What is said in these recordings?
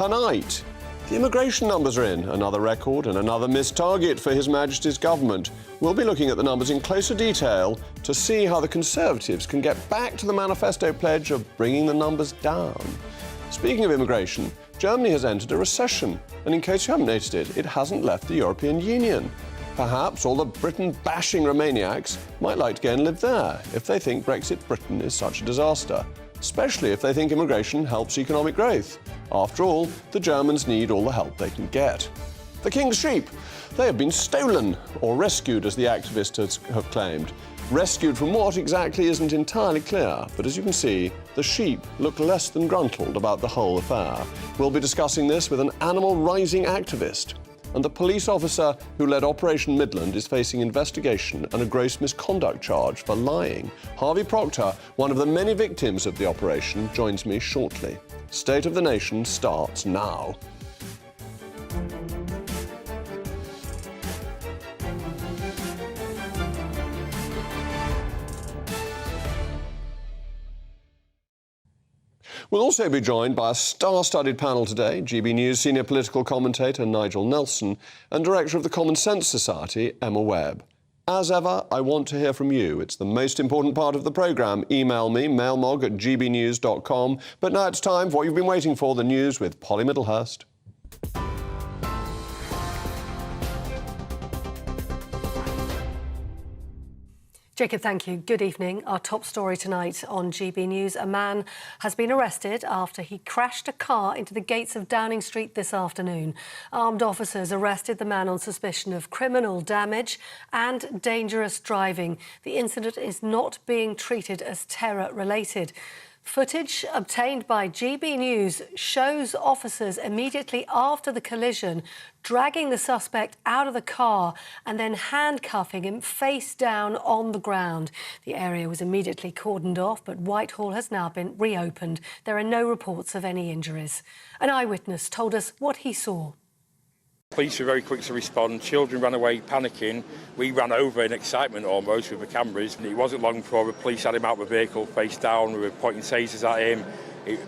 Tonight, the immigration numbers are in. Another record and another missed target for His Majesty's government. We'll be looking at the numbers in closer detail to see how the Conservatives can get back to the manifesto pledge of bringing the numbers down. Speaking of immigration, Germany has entered a recession, and in case you haven't noticed it, it hasn't left the European Union. Perhaps all the Britain-bashing Romaniacs might like to go and live there if they think Brexit Britain is such a disaster, especially if they think immigration helps economic growth. After all, the Germans need all the help they can get. The King's sheep, they have been stolen, or rescued as the activists have claimed. Rescued from what exactly isn't entirely clear, but as you can see, the sheep look less than gruntled about the whole affair. We'll be discussing this with an animal rising activist. And the police officer who led Operation Midland is facing investigation and a gross misconduct charge for lying. Harvey Proctor, one of the many victims of the operation, joins me shortly. State of the Nation starts now. We'll also be joined by a star-studded panel today, GBNews senior political commentator Nigel Nelson and director of the Common Sense Society, Emma Webb. As ever, I want to hear from you. It's the most important part of the programme. Email me, mailmog@gbnews.com. But now it's time for what you've been waiting for, the news with Polly Middlehurst. Jacob, thank you. Good evening. Our top story tonight on GB News. A man has been arrested after he crashed a car into the gates of Downing Street this afternoon. Armed officers arrested the man on suspicion of criminal damage and dangerous driving. The incident is not being treated as terror-related. Footage obtained by GB News shows officers immediately after the collision dragging the suspect out of the car and then handcuffing him face down on the ground. The area was immediately cordoned off, but Whitehall has now been reopened. There are no reports of any injuries. An eyewitness told us what he saw. Police were very quick to respond. Children ran away panicking. We ran over in excitement almost with the cameras. And it wasn't long before the police had him out of the vehicle face down. We were pointing tasers at him.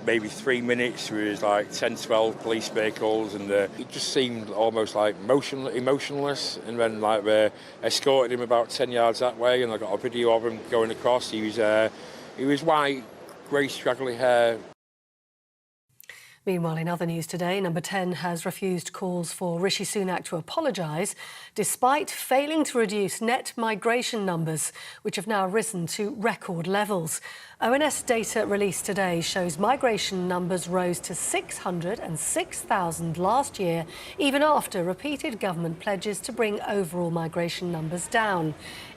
Maybe 3 minutes, there was like 10, 12 police vehicles, and it just seemed almost like emotionless. And then like they escorted him about 10 yards that way, and I got a video of him going across. He was white, grey straggly hair. Meanwhile, in other news today, Number 10 has refused calls for Rishi Sunak to apologise, despite failing to reduce net migration numbers, which have now risen to record levels. ONS data released today shows migration numbers rose to 606,000 last year, even after repeated government pledges to bring overall migration numbers down.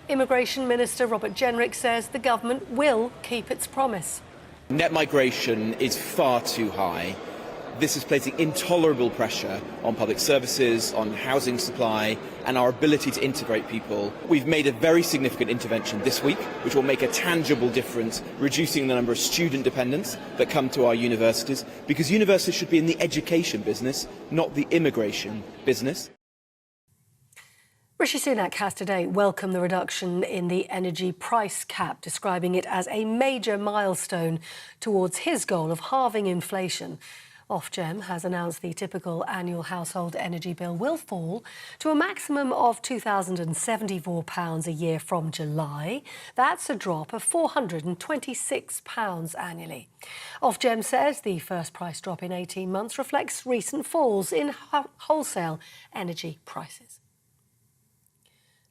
Immigration Minister Robert Jenrick says the government will keep its promise. Net migration is far too high. This is placing intolerable pressure on public services, on housing supply, and our ability to integrate people. We've made a very significant intervention this week, which will make a tangible difference, reducing the number of student dependents that come to our universities, because universities should be in the education business, not the immigration business. Rishi Sunak has today welcomed the reduction in the energy price cap, describing it as a major milestone towards his goal of halving inflation. Ofgem has announced the typical annual household energy bill will fall to a maximum of £2,074 a year from July. That's a drop of £426 annually. Ofgem says the first price drop in 18 months reflects recent falls in wholesale energy prices.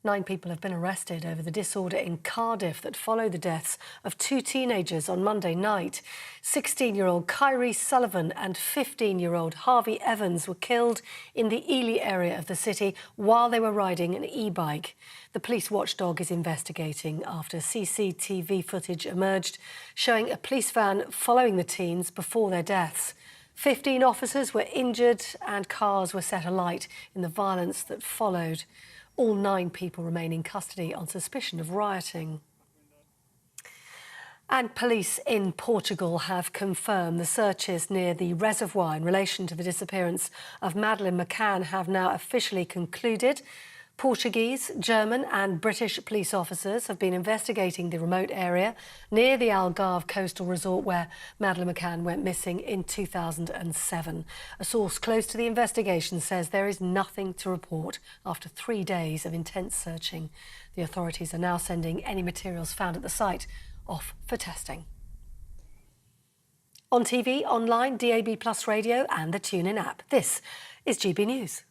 9 people have been arrested over the disorder in Cardiff that followed the deaths of 2 teenagers on Monday night. 16-year-old Kyrie Sullivan and 15-year-old Harvey Evans were killed in the Ely area of the city while they were riding an e-bike. The police watchdog is investigating after CCTV footage emerged showing a police van following the teens before their deaths. 15 officers were injured and cars were set alight in the violence that followed. All 9 people remain in custody on suspicion of rioting. And police in Portugal have confirmed the searches near the reservoir in relation to the disappearance of Madeleine McCann have now officially concluded. Portuguese, German and British police officers have been investigating the remote area near the Algarve coastal resort where Madeleine McCann went missing in 2007. A source close to the investigation says there is nothing to report after 3 days of intense searching. The authorities are now sending any materials found at the site off for testing. On TV, online, DAB+ radio and the TuneIn app. This is GB News.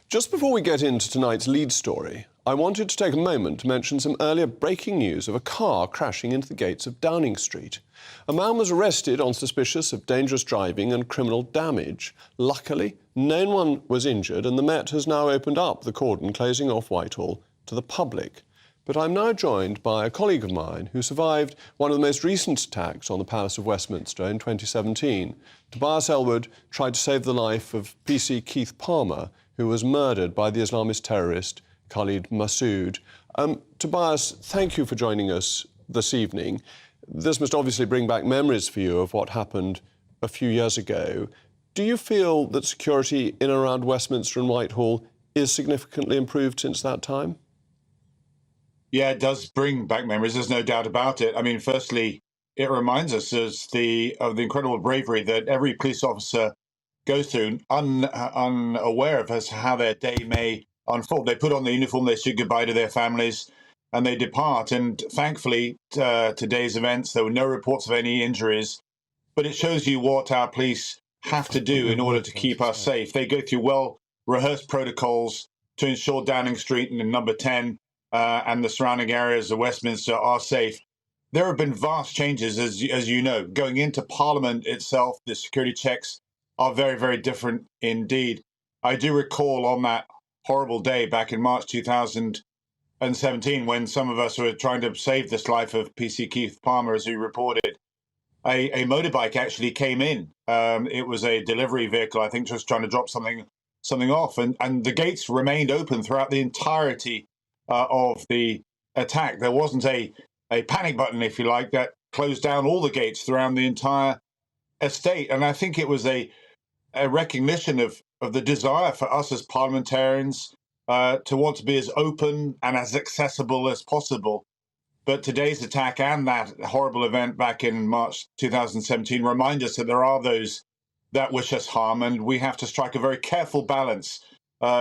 Just before we get into tonight's lead story, I wanted to take a moment to mention some earlier breaking news of a car crashing into the gates of Downing Street. A man was arrested on suspicion of dangerous driving and criminal damage. Luckily, no one was injured and the Met has now opened up the cordon closing off Whitehall to the public. But I'm now joined by a colleague of mine who survived one of the most recent attacks on the Palace of Westminster in 2017. Tobias Ellwood tried to save the life of PC Keith Palmer, who was murdered by the Islamist terrorist Khalid Massoud. Tobias, thank you for joining us this evening. This must obviously bring back memories for you of what happened a few years ago. Do you feel that security in and around Westminster and Whitehall is significantly improved since that time? Yeah, it does bring back memories. There's no doubt about it. I mean, firstly, it reminds us of the incredible bravery that every police officer goes through, unaware of as how their day may unfold. They put on the uniform, they say goodbye to their families, and they depart. And thankfully, today's events, there were no reports of any injuries, but it shows you what our police have to do in order to keep us safe. They go through well-rehearsed protocols to ensure Downing Street and number 10 and the surrounding areas of Westminster are safe. There have been vast changes, as you know. Going into Parliament itself, the security checks are very, very different indeed. I do recall on that horrible day back in March 2017, when some of us were trying to save this life of PC Keith Palmer, as he reported, a motorbike actually came in. It was a delivery vehicle, I think, just trying to drop something off. And the gates remained open throughout the entirety of the attack. There wasn't a panic button, if you like, that closed down all the gates throughout the entire estate. And I think it was a recognition of the desire for us as parliamentarians to want to be as open and as accessible as possible. But today's attack and that horrible event back in March 2017 remind us that there are those that wish us harm, and we have to strike a very careful balance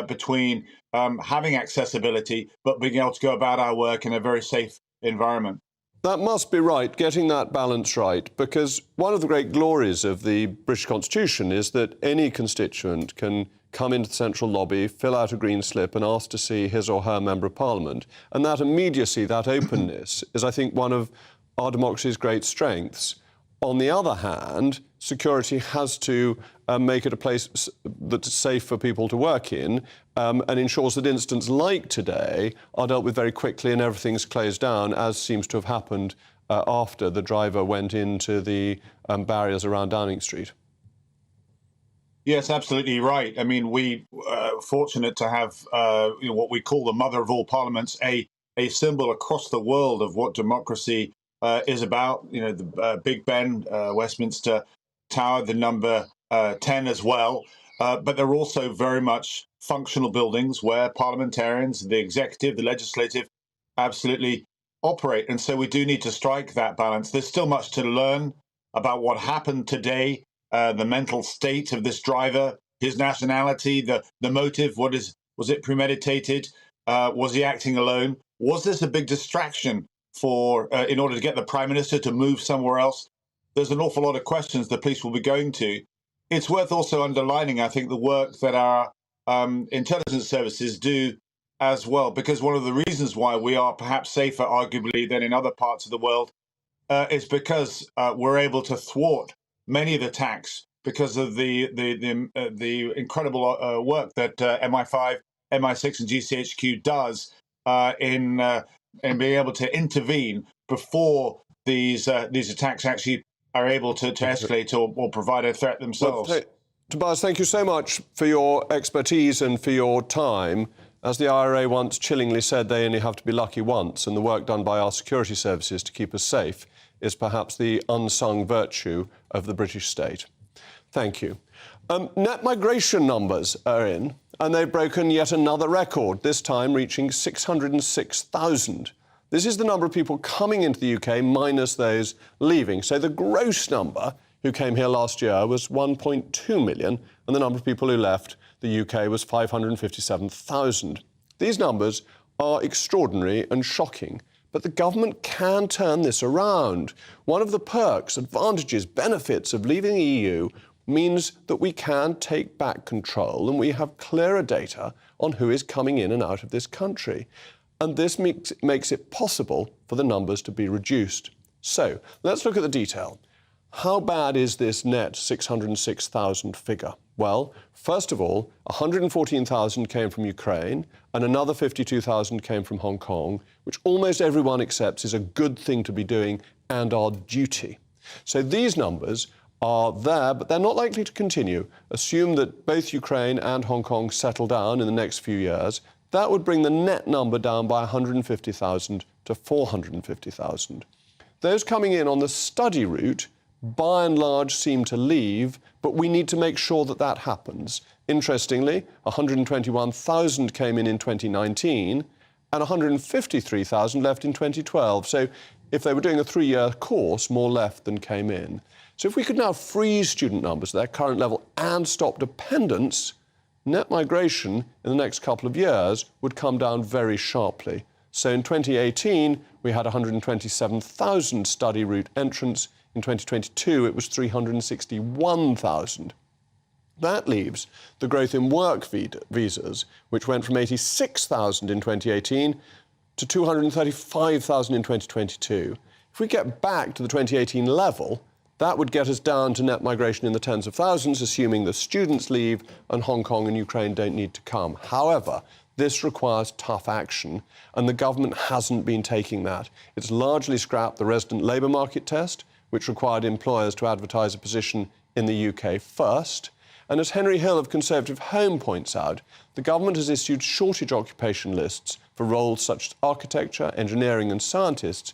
between having accessibility but being able to go about our work in a very safe environment. That must be right, getting that balance right, because one of the great glories of the British Constitution is that any constituent can come into the central lobby, fill out a green slip and ask to see his or her Member of Parliament. And that immediacy, that openness, is, I think, one of our democracy's great strengths. On the other hand, security has to make it a place that's safe for people to work in and ensures that incidents like today are dealt with very quickly and everything's closed down, as seems to have happened after the driver went into the barriers around Downing Street. Yes, absolutely right. I mean, we are fortunate to have what we call the mother of all parliaments, a symbol across the world of what democracy is about. You know, the Big Ben, Westminster Tower, the number 10 as well. But they're also very much functional buildings where parliamentarians, the executive, the legislative, absolutely operate. And so we do need to strike that balance. There's still much to learn about what happened today, the mental state of this driver, his nationality, the motive. Was it premeditated? Was he acting alone? Was this a big distraction in order to get the Prime Minister to move somewhere else? There's an awful lot of questions the police will be going to. It's worth also underlining, I think, the work that our intelligence services do as well, because one of the reasons why we are perhaps safer, arguably, than in other parts of the world is because we're able to thwart many of the attacks because of the incredible work that MI5, MI6 and GCHQ does in being able to intervene before these attacks actually are able to escalate or provide a threat themselves. Well, Tobias, thank you so much for your expertise and for your time. As the IRA once chillingly said, they only have to be lucky once, and the work done by our security services to keep us safe is perhaps the unsung virtue of the British state. Thank you. Net migration numbers are in, and they've broken yet another record, this time reaching 606,000. This is the number of people coming into the UK minus those leaving. So the gross number who came here last year was 1.2 million, and the number of people who left the UK was 557,000. These numbers are extraordinary and shocking, but the government can turn this around. One of the perks, advantages, benefits of leaving the EU means that we can take back control and we have clearer data on who is coming in and out of this country. And this makes it possible for the numbers to be reduced. So let's look at the detail. How bad is this net 606,000 figure? Well, first of all, 114,000 came from Ukraine and another 52,000 came from Hong Kong, which almost everyone accepts is a good thing to be doing and our duty. So these numbers are there, but they're not likely to continue. Assume that both Ukraine and Hong Kong settle down in the next few years. That would bring the net number down by 150,000 to 450,000. Those coming in on the study route, by and large, seem to leave, but we need to make sure that that happens. Interestingly, 121,000 came in 2019 and 153,000 left in 2012. So if they were doing a 3-year course, more left than came in. So if we could now freeze student numbers at their current level and stop dependence, net migration in the next couple of years would come down very sharply. So in 2018, we had 127,000 study route entrants. In 2022, it was 361,000. That leaves the growth in work visas, which went from 86,000 in 2018 to 235,000 in 2022. If we get back to the 2018 level, that would get us down to net migration in the tens of thousands, assuming the students leave and Hong Kong and Ukraine don't need to come. However, this requires tough action, and the government hasn't been taking that. It's largely scrapped the resident labour market test, which required employers to advertise a position in the UK first. And as Henry Hill of Conservative Home points out, the government has issued shortage occupation lists for roles such as architecture, engineering and scientists,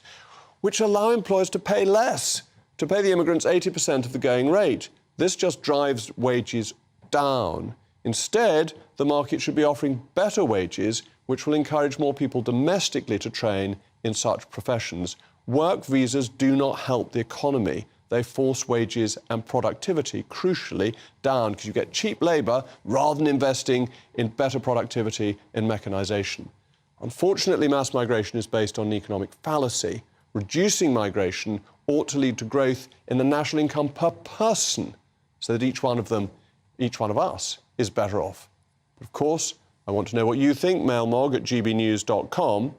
which allow employers to pay less, to pay the immigrants 80% of the going rate. This just drives wages down. Instead, the market should be offering better wages, which will encourage more people domestically to train in such professions. Work visas do not help the economy. They force wages and productivity, crucially, down because you get cheap labour rather than investing in better productivity in mechanisation. Unfortunately, mass migration is based on an economic fallacy. Reducing migration ought to lead to growth in the national income per person so that each one of us, is better off. But of course, I want to know what you think. Mailmog at gbnews.com.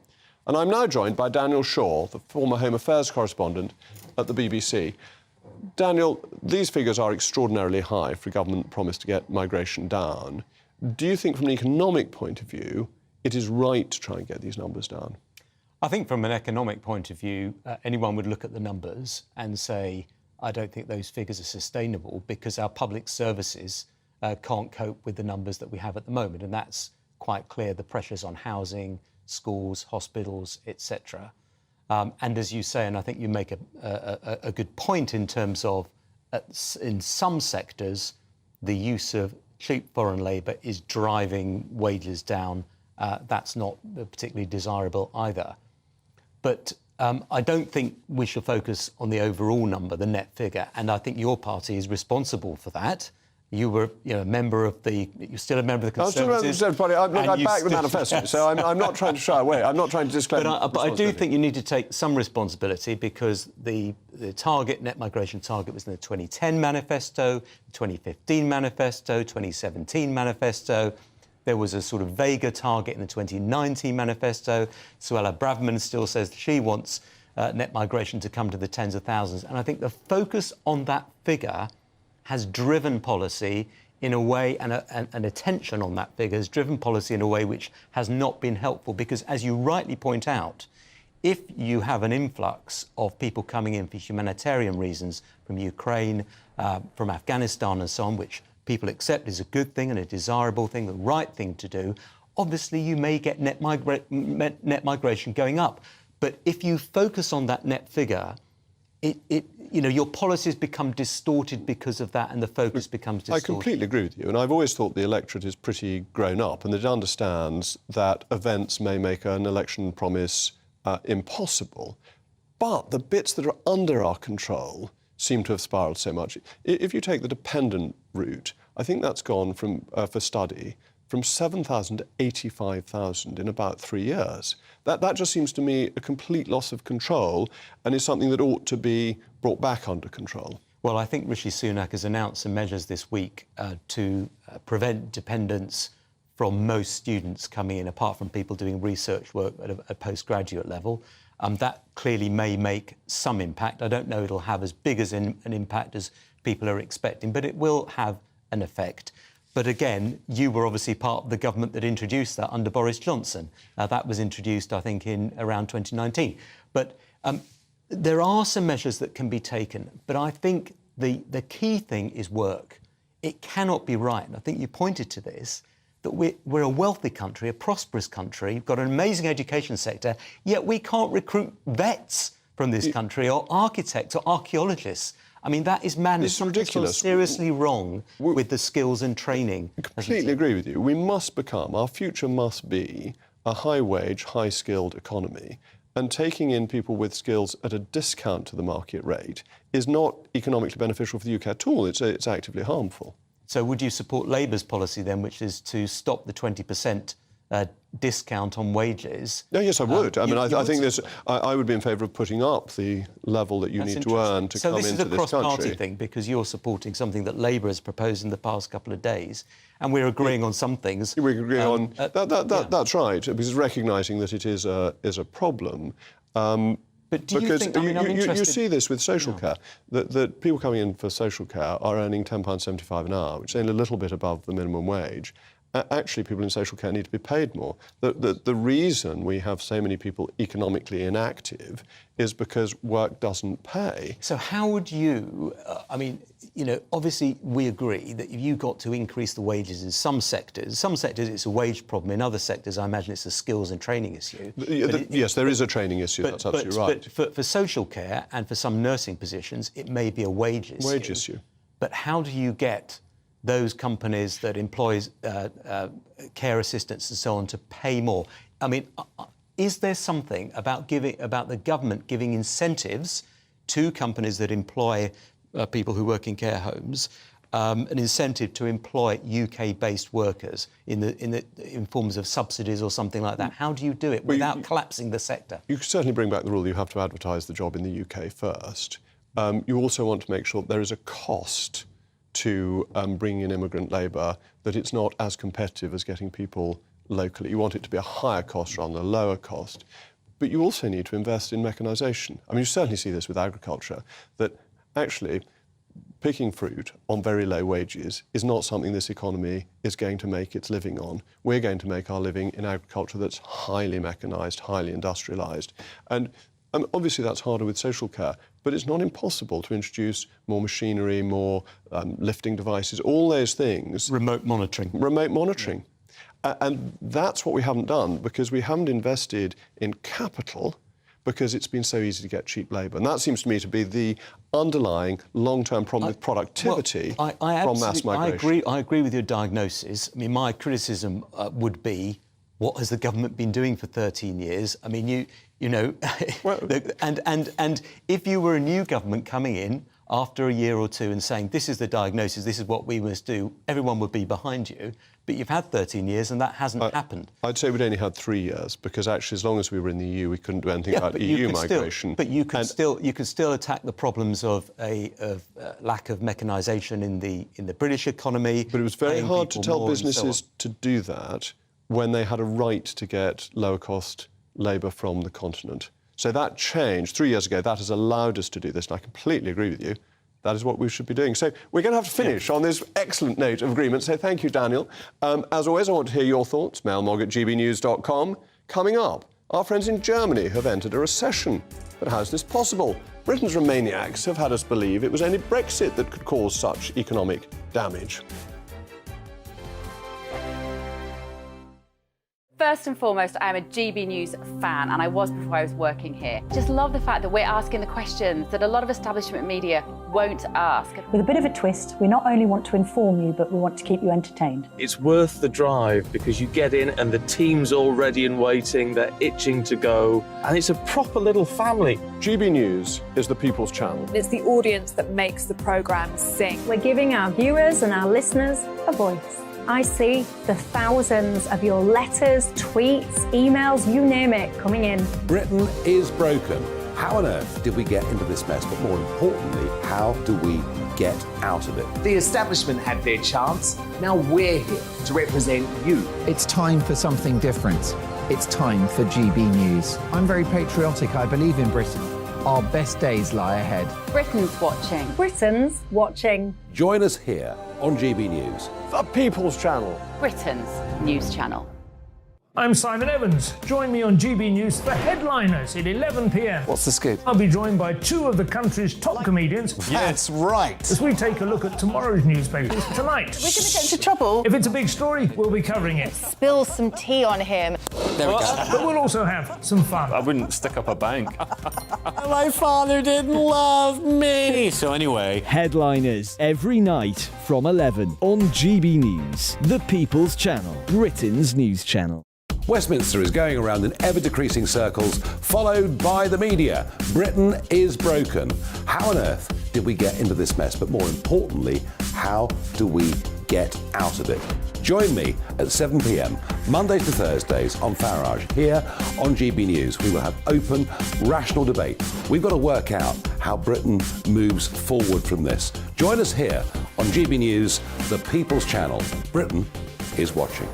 And I'm now joined by Daniel Shaw, the former Home Affairs correspondent at the BBC. Daniel, these figures are extraordinarily high for a government promise to get migration down. Do you think from an economic point of view, it is right to try and get these numbers down? I think from an economic point of view, anyone would look at the numbers and say, I don't think those figures are sustainable because our public services can't cope with the numbers that we have at the moment. And that's quite clear, the pressures on housing, schools, hospitals, etc. And as you say, and I think you make a good point in terms of, in some sectors, the use of cheap foreign labour is driving wages down. That's not particularly desirable either. But I don't think we should focus on the overall number, the net figure, and I think your party is responsible for that. You were, a member of the. You're still a member of the Conservatives. I back the manifesto, yes. So I'm not trying to shy away. I'm not trying to disclaim. But I do think you need to take some responsibility because the target, net migration target, was in the 2010 manifesto, 2015 manifesto, 2017 manifesto. There was a sort of vaguer target in the 2019 manifesto. Suella Braverman still says she wants net migration to come to the tens of thousands. And I think the focus on that figure has driven policy in a way, and attention on that figure has driven policy in a way which has not been helpful. Because, as you rightly point out, if you have an influx of people coming in for humanitarian reasons from Ukraine, from Afghanistan and so on, which people accept is a good thing and a desirable thing, the right thing to do, obviously you may get net migration going up. But if you focus on that net figure, your policies become distorted because of that, and the focus becomes distorted. I completely agree with you, and I've always thought the electorate is pretty grown up and that it understands that events may make an election promise impossible. But the bits that are under our control seem to have spiralled so much. If you take the dependent route, I think that's gone from, for study, from 7,000 to 85,000 in about 3 years. That just seems to me a complete loss of control and is something that ought to be brought back under control. Well, I think Rishi Sunak has announced some measures this week to prevent dependence from most students coming in, apart from people doing research work at a postgraduate level. That clearly may make some impact. I don't know it'll have as big as an impact as people are expecting, but it will have an effect. But again, you were obviously part of the government that introduced that under Boris Johnson. That was introduced, I think, in around 2019. But there are some measures that can be taken. But I think the key thing is work. It cannot be right, and I think you pointed to this, that we're a wealthy country, a prosperous country. We've got an amazing education sector, yet we can't recruit vets from this country or architects or archaeologists. I mean, that is madness. It's ridiculous. Seriously wrong with the skills and training. I completely agree with you. We must become, our future must be a high-wage, high-skilled economy. And taking in people with skills at a discount to the market rate is not economically beneficial for the UK at all. It's actively harmful. So would you support Labour's policy then, which is to stop the 20% discount on wages? No, yes, I would. I mean, I think I would be in favour of putting up the level that you need to earn to come into this country. So this is a cross-party thing, because you're supporting something that Labour has proposed in the past couple of days, and we're agreeing on some things. We're agreeing on... That's right, because recognising that it is a problem. But do you think... You see this with social care, that people coming in for social care are earning £10.75 an hour, which is only a little bit above the minimum wage. Actually, people in social care need to be paid more. The reason we have so many people economically inactive is because work doesn't pay. So how would you... obviously we agree that if you got to increase the wages in some sectors it's a wage problem, in other sectors I imagine it's a skills and training issue. Yes, there is a training issue, that's absolutely right. But for social care and for some nursing positions, it may be a wage issue. But how do you get those companies that employ care assistants and so on to pay more? I mean, is there something about the government giving incentives to companies that employ people who work in care homes, an incentive to employ UK-based workers in forms of subsidies or something like that? How do you do it without collapsing the sector? You can certainly bring back the rule that you have to advertise the job in the UK first. You also want to make sure that there is a cost to bringing in immigrant labour, that it's not as competitive as getting people locally. You want it to be a higher cost rather than a lower cost. But you also need to invest in mechanisation. I mean, you certainly see this with agriculture, that actually picking fruit on very low wages is not something this economy is going to make its living on. We're going to make our living in agriculture that's highly mechanised, highly industrialised. And obviously that's harder with social care, but it's not impossible to introduce more machinery, more lifting devices, all those things. Remote monitoring. Remote monitoring. Yeah. And that's what we haven't done, because we haven't invested in capital, because it's been so easy to get cheap labour. And that seems to me to be the underlying long-term problem with productivity from mass migration. I agree with your diagnosis. I mean, my criticism would be, what has the government been doing for 13 years? I mean, well, and if you were a new government coming in after a year or two and saying, this is the diagnosis, this is what we must do, everyone would be behind you. But you've had 13 years and that hasn't happened. I'd say we'd only had 3 years, because actually as long as we were in the EU, we couldn't do anything about EU migration. But you could still attack the problems of lack of mechanisation in the British economy. But it was very hard to tell businesses to do that when they had a right to get lower-cost labour from the continent. So that changed 3 years ago. That has allowed us to do this, and I completely agree with you. That is what we should be doing. So we're going to have to finish on this excellent note of agreement. So thank you, Daniel. As always, I want to hear your thoughts. mailmog@gbnews.com. Coming up, our friends in Germany have entered a recession. But how is this possible? Britain's Remainiacs have had us believe it was only Brexit that could cause such economic damage. First and foremost, I am a GB News fan, and I was before I was working here. Just love the fact that we're asking the questions that a lot of establishment media won't ask. With a bit of a twist, we not only want to inform you, but we want to keep you entertained. It's worth the drive because you get in and the team's all ready and waiting, they're itching to go, and it's a proper little family. GB News is the People's Channel. It's the audience that makes the programme sing. We're giving our viewers and our listeners a voice. I see the thousands of your letters, tweets, emails, you name it, coming in. Britain is broken. How on earth did we get into this mess? But more importantly, how do we get out of it? The establishment had their chance. Now we're here to represent you. It's time for something different. It's time for GB News. I'm very patriotic. I believe in Britain. Our best days lie ahead. Britain's watching. Britain's watching. Join us here on GB News. The People's Channel. Britain's news channel. I'm Simon Evans. Join me on GB News for Headliners at 11 p.m. What's the scoop? I'll be joined by two of the country's top comedians. That's right. As we take a look at tomorrow's newspapers tonight. We're going to get into trouble. If it's a big story, we'll be covering it. Spill some tea on him. There we go. But we'll also have some fun. I wouldn't stick up a bank. My father didn't love me. So anyway. Headliners every night from 11 on GB News, the People's Channel, Britain's news channel. Westminster is going around in ever-decreasing circles, followed by the media. Britain is broken. How on earth did we get into this mess? But more importantly, how do we get out of it? Join me at 7 p.m, Mondays to Thursdays on Farage. Here on GB News, we will have open, rational debate. We've got to work out how Britain moves forward from this. Join us here on GB News, the People's Channel. Britain is watching.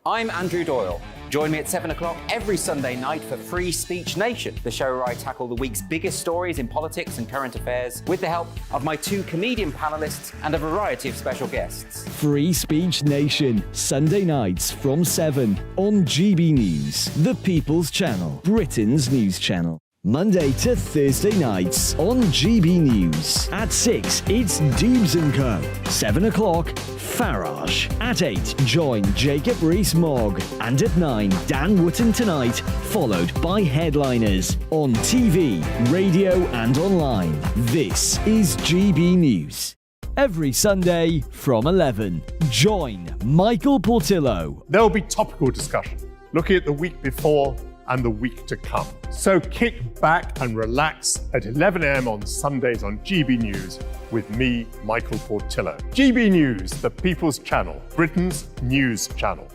I'm Andrew Doyle. Join me at 7 o'clock every Sunday night for Free Speech Nation, the show where I tackle the week's biggest stories in politics and current affairs with the help of my two comedian panellists and a variety of special guests. Free Speech Nation, Sunday nights from 7 on GB News, the People's Channel, Britain's news channel. Monday to Thursday nights on GB News. At 6, it's Deebs & Co. 7 o'clock, Farage. At 8, join Jacob Rees-Mogg. And at 9, Dan Wootton Tonight, followed by Headliners. On TV, radio and online. This is GB News. Every Sunday from 11, join Michael Portillo. There'll be topical discussion, looking at the week before and the week to come. So kick back and relax at 11 a.m. on Sundays on GB News with me, Michael Portillo. GB News, the People's Channel, Britain's news channel.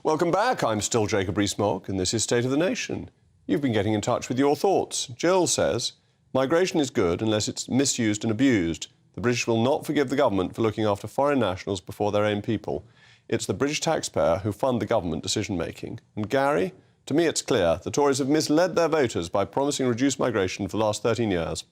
Welcome back. I'm still Jacob Rees-Mogg, and this is State of the Nation. You've been getting in touch with your thoughts. Jill says, migration is good unless it's misused and abused. The British will not forgive the government for looking after foreign nationals before their own people. It's the British taxpayer who fund the government decision-making. And Gary, to me it's clear the Tories have misled their voters by promising reduced migration for the last 13 years.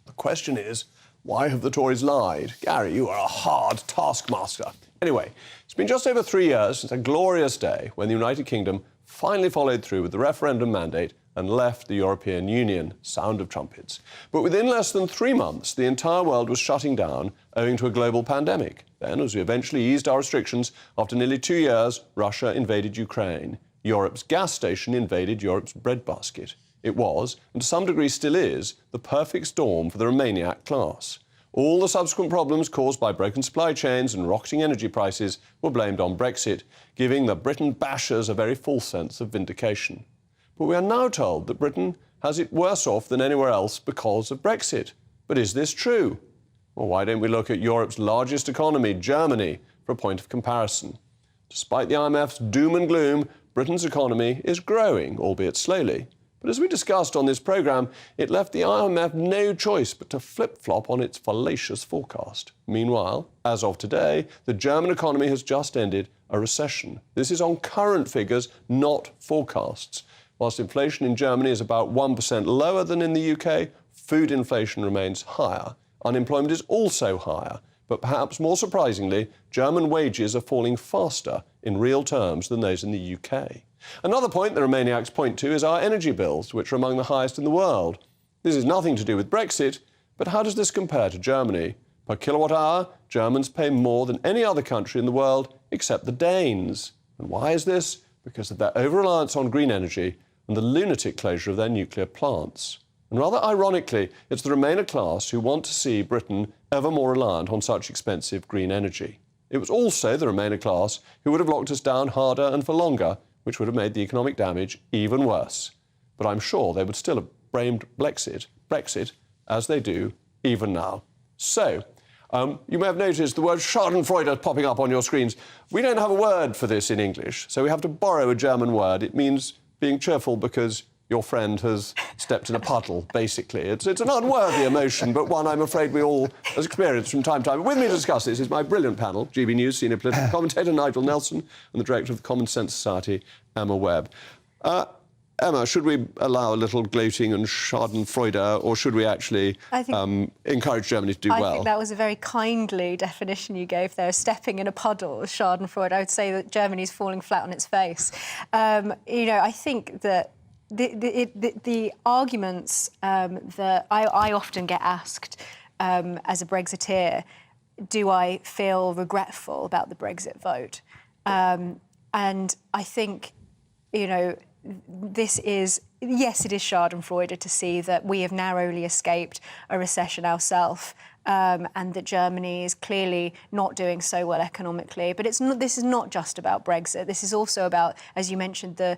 The question is, why have the Tories lied? Gary, you are a hard taskmaster. Anyway, it's been just over 3 years since a glorious day when the United Kingdom finally followed through with the referendum mandate and left the European Union. Sound of trumpets. But within less than 3 months, the entire world was shutting down owing to a global pandemic. Then, as we eventually eased our restrictions, after nearly 2 years, Russia invaded Ukraine. Europe's gas station invaded Europe's breadbasket. It was, and to some degree still is, the perfect storm for the Romaniac class. All the subsequent problems caused by broken supply chains and rocketing energy prices were blamed on Brexit, giving the Britain bashers a very false sense of vindication. But we are now told that Britain has it worse off than anywhere else because of Brexit. But is this true? Well, why don't we look at Europe's largest economy, Germany, for a point of comparison? Despite the IMF's doom and gloom, Britain's economy is growing, albeit slowly. But as we discussed on this programme, it left the IMF no choice but to flip-flop on its fallacious forecast. Meanwhile, as of today, the German economy has just ended a recession. This is on current figures, not forecasts. Whilst inflation in Germany is about 1% lower than in the UK, food inflation remains higher. Unemployment is also higher. But perhaps more surprisingly, German wages are falling faster in real terms than those in the UK. Another point the Romaniacs point to is our energy bills, which are among the highest in the world. This is nothing to do with Brexit, but how does this compare to Germany? Per kilowatt hour, Germans pay more than any other country in the world except the Danes. And why is this? Because of their over-reliance on green energy and the lunatic closure of their nuclear plants. And rather ironically, it's the Remainer class who want to see Britain ever more reliant on such expensive green energy. It was also the Remainer class who would have locked us down harder and for longer, which would have made the economic damage even worse. But I'm sure they would still have blamed Brexit, as they do even now. So, you may have noticed the word Schadenfreude popping up on your screens. We don't have a word for this in English, so we have to borrow a German word. It means being cheerful because your friend has stepped in a puddle, basically. It's an unworthy emotion, but one I'm afraid we all have experienced from time to time. With me to discuss this is my brilliant panel, GB News senior political commentator Nigel Nelson and the director of the Common Sense Society, Emma Webb. Emma, should we allow a little gloating and Schadenfreude, or should we actually encourage Germany to do well? I think that was a very kindly definition you gave there, stepping in a puddle, Schadenfreude. I would say that Germany's falling flat on its face. I think that the arguments that I often get asked as a Brexiteer, do I feel regretful about the Brexit vote? And I think, this is, yes, it is Schadenfreude to see that we have narrowly escaped a recession ourselves, and that Germany is clearly not doing so well economically. But this is not just about Brexit. This is also about, as you mentioned, the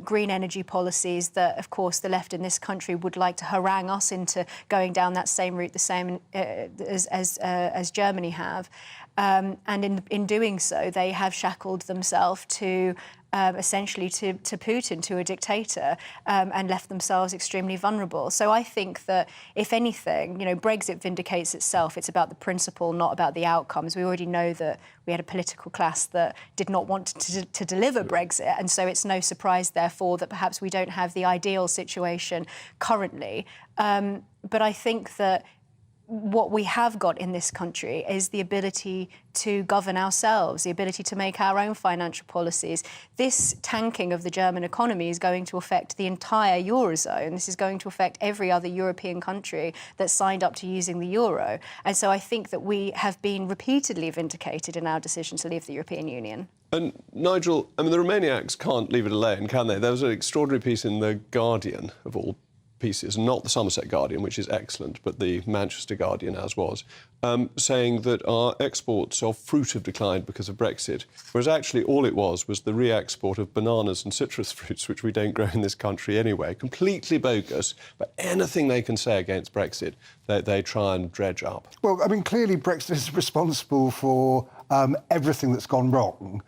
green energy policies that, of course, the left in this country would like to harangue us into going down that same route, the same as Germany have. And in doing so, they have shackled themselves to essentially to Putin, to a dictator, and left themselves extremely vulnerable. So I think that, if anything, Brexit vindicates itself. It's about the principle, not about the outcomes. We already know that we had a political class that did not want to deliver Brexit, and so it's no surprise, therefore, that perhaps we don't have the ideal situation currently. But I think that what we have got in this country is the ability to govern ourselves, the ability to make our own financial policies. This tanking of the German economy is going to affect the entire Eurozone. This is going to affect every other European country that signed up to using the euro. And so I think that we have been repeatedly vindicated in our decision to leave the European Union. And Nigel, the Remainiacs can't leave it alone, can they? There was an extraordinary piece in The Guardian, of all pieces, not the Somerset Guardian, which is excellent, but the Manchester Guardian, as was, saying that our exports of fruit have declined because of Brexit, whereas actually all it was the re-export of bananas and citrus fruits, which we don't grow in this country anyway. Completely bogus, but anything they can say against Brexit, they try and dredge up. Well, clearly Brexit is responsible for everything that's gone wrong.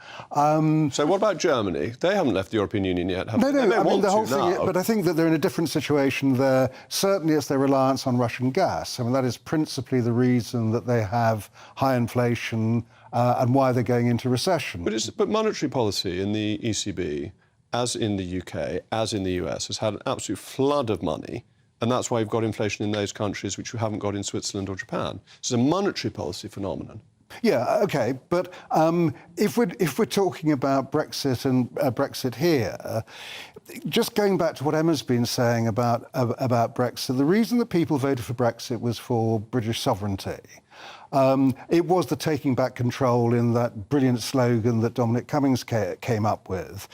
So what about Germany? They haven't left the European Union yet, have they? No, the whole thing, but I think that they're in a different situation there. Certainly it's their reliance on Russian gas. That is principally the reason that they have high inflation and why they're going into recession. But monetary policy in the ECB, as in the UK, as in the US, has had an absolute flood of money. And that's why you've got inflation in those countries which you haven't got in Switzerland or Japan. It's a monetary policy phenomenon. Yeah, OK, but if we're talking about Brexit and Brexit here, just going back to what Emma's been saying about Brexit, the reason that people voted for Brexit was for British sovereignty. It was the taking back control in that brilliant slogan that Dominic Cummings came up with.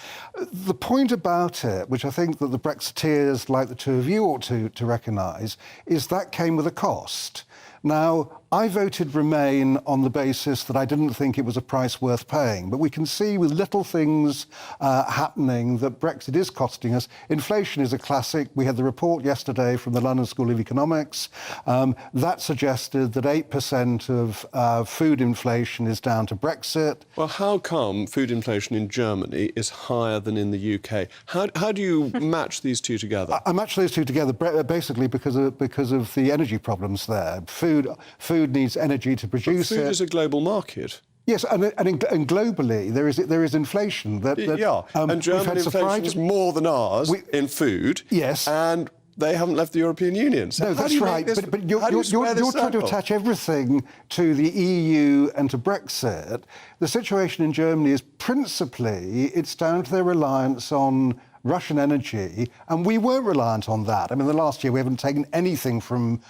The point about it, which I think that the Brexiteers, like the two of you, ought to recognise, is that came with a cost. Now, I voted Remain on the basis that I didn't think it was a price worth paying. But we can see with little things happening that Brexit is costing us. Inflation is a classic. We had the report yesterday from the London School of Economics that suggested that 8% of food inflation is down to Brexit. Well, how come food inflation in Germany is higher than in the UK? How do you match these two together? I match those two together basically because of the energy problems there. Food needs energy to produce it. Food is a global market. Yes, and globally there is inflation. And German inflation is more than ours in food. Yes, and they haven't left the European Union. So no, that's right. But you're trying to attach everything to the EU and to Brexit. The situation in Germany is principally it's down to their reliance on Russian energy, and we weren't reliant on that. I mean, the last year we haven't taken anything from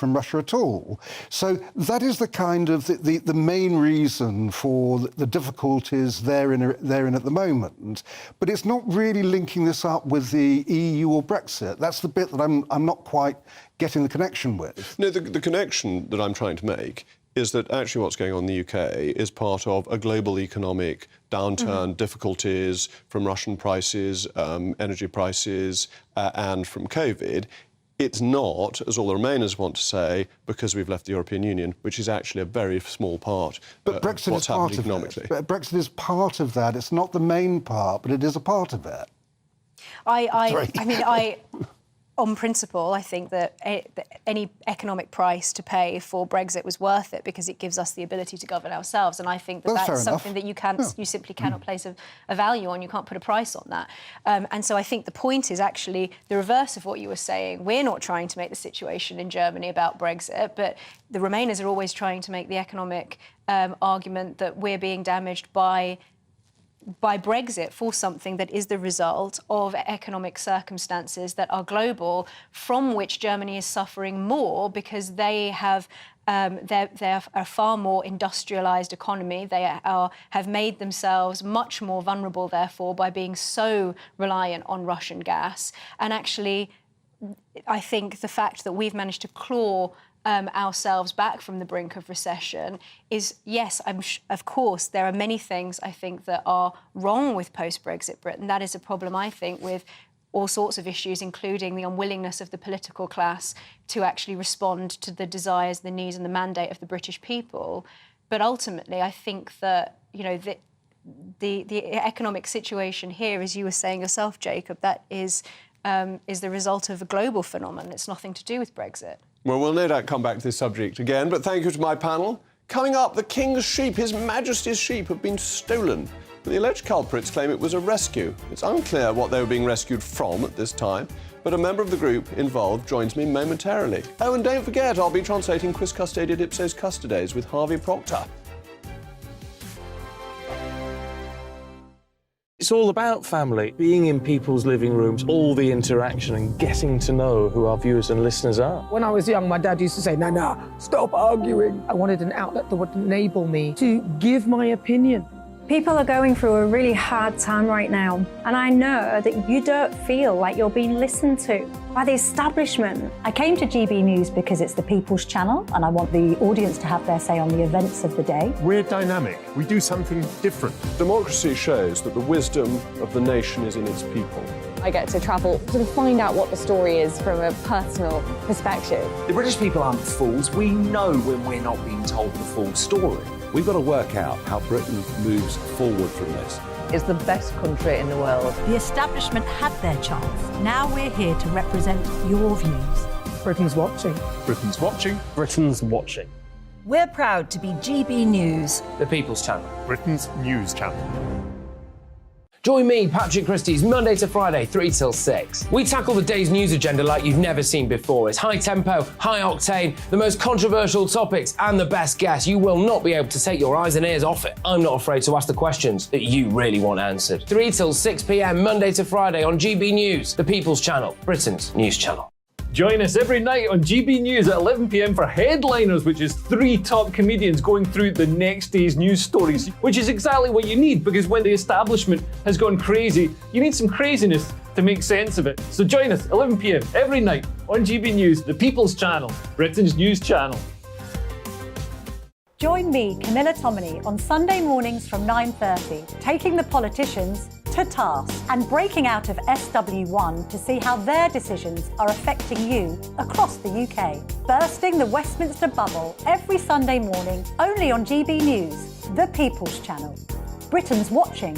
Russia at all. So that is the kind of the main reason for the difficulties therein at the moment. But it's not really linking this up with the EU or Brexit. That's the bit that I'm not quite getting the connection with. No, the connection that I'm trying to make is that actually what's going on in the UK is part of a global economic downturn, difficulties from Russian prices, energy prices, and from COVID. It's not, as all the Remainers want to say, because we've left the European Union, which is actually a very small part but Brexit of what's is part happened of economically. It. Brexit is part of that. It's not the main part, but it is a part of it. On principle, I think that any economic price to pay for Brexit was worth it because it gives us the ability to govern ourselves. And I think that that's something that you simply cannot place a value on. You can't put a price on that. And so I think the point is actually the reverse of what you were saying. We're not trying to make the situation in Germany about Brexit, but the Remainers are always trying to make the economic argument that we're being damaged by Brexit for something that is the result of economic circumstances that are global, from which Germany is suffering more because they have they're a far more industrialised economy. They have made themselves much more vulnerable, therefore, by being so reliant on Russian gas. And actually, I think the fact that we've managed to claw ourselves back from the brink of recession is, yes, of course, there are many things I think that are wrong with post-Brexit Britain. That is a problem, I think, with all sorts of issues, including the unwillingness of the political class to actually respond to the desires, the needs and the mandate of the British people. But ultimately, I think that, you know, the economic situation here, as you were saying yourself, Jacob, that is the result of a global phenomenon. It's nothing to do with Brexit. Well, we'll no doubt come back to this subject again, but thank you to my panel. Coming up, the King's sheep, His Majesty's sheep, have been stolen. But the alleged culprits claim it was a rescue. It's unclear what they were being rescued from at this time, but a member of the group involved joins me momentarily. Oh, and don't forget, I'll be translating Quis Custodiet Ipsos Custodes with Harvey Proctor. It's all about family, being in people's living rooms, all the interaction and getting to know who our viewers and listeners are. When I was young, my dad used to say, "No, stop arguing." I wanted an outlet that would enable me to give my opinion. People are going through a really hard time right now, and I know that you don't feel like you're being listened to by the establishment. I came to GB News because it's the People's Channel, and I want the audience to have their say on the events of the day. We're dynamic. We do something different. Democracy shows that the wisdom of the nation is in its people. I get to travel to find out what the story is from a personal perspective. The British people aren't fools. We know when we're not being told the full story. We've got to work out how Britain moves forward from this. It's the best country in the world. The establishment had their chance. Now we're here to represent your views. Britain's watching. Britain's watching. Britain's watching. We're proud to be GB News. The People's Channel. Britain's news channel. Join me, Patrick Christie's, Monday to Friday, 3 till 6. We tackle the day's news agenda like you've never seen before. It's high tempo, high octane, the most controversial topics, and the best guests. You will not be able to take your eyes and ears off it. I'm not afraid to ask the questions that you really want answered. 3 till 6 p.m, Monday to Friday on GB News, the People's Channel, Britain's news channel. Join us every night on GB News at 11 p.m. for Headliners, which is 3 top comedians going through the next day's news stories, which is exactly what you need, because when the establishment has gone crazy, you need some craziness to make sense of it. So join us 11 p.m. every night on GB News, the People's Channel, Britain's news channel. Join me, Camilla Tominey, on Sunday mornings from 9:30, taking the politicians to task and breaking out of SW1 to see how their decisions are affecting you across the UK. Bursting the Westminster bubble every Sunday morning, only on GB News, the People's Channel. Britain's watching.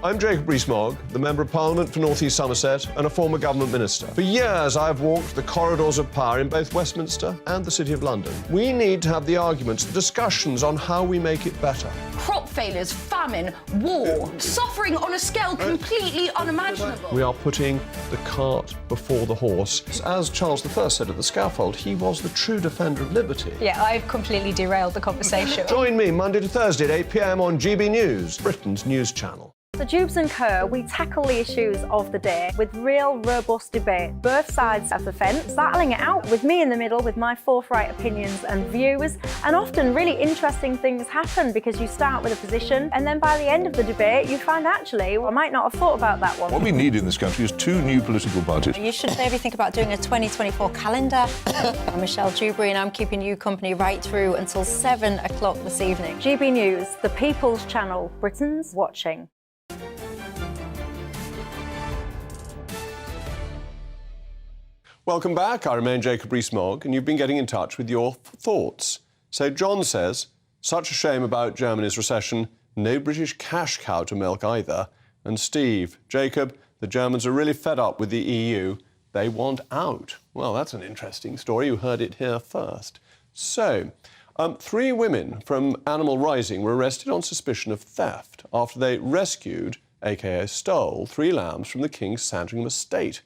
I'm Jacob Rees-Mogg, the Member of Parliament for North East Somerset and a former government minister. For years, I've walked the corridors of power in both Westminster and the City of London. We need to have the arguments, the discussions on how we make it better. Crop failures, famine, war, suffering on a scale completely unimaginable. We are putting the cart before the horse. As Charles I said at the scaffold, he was the true defender of liberty. Yeah, I've completely derailed the conversation. Join me Monday to Thursday at 8 p.m. on GB News, Britain's news channel. So Jubes and Kerr, we tackle the issues of the day with real, robust debate, both sides of the fence, battling it out with me in the middle with my forthright opinions and views. And often really interesting things happen because you start with a position and then by the end of the debate you find actually, well, I might not have thought about that one. What we need in this country is 2 new political parties. You should maybe think about doing a 2024 calendar. I'm Michelle Dewberry and I'm keeping you company right through until 7 o'clock this evening. GB News, the People's Channel, Britain's watching. Welcome back. I remain Jacob Rees-Mogg, and you've been getting in touch with your thoughts. So John says, such a shame about Germany's recession, no British cash cow to milk either. And Steve, Jacob, the Germans are really fed up with the EU. They want out. Well, that's an interesting story. You heard it here first. So, 3 women from Animal Rising were arrested on suspicion of theft after they rescued, aka stole, 3 lambs from the King's Sandringham estate.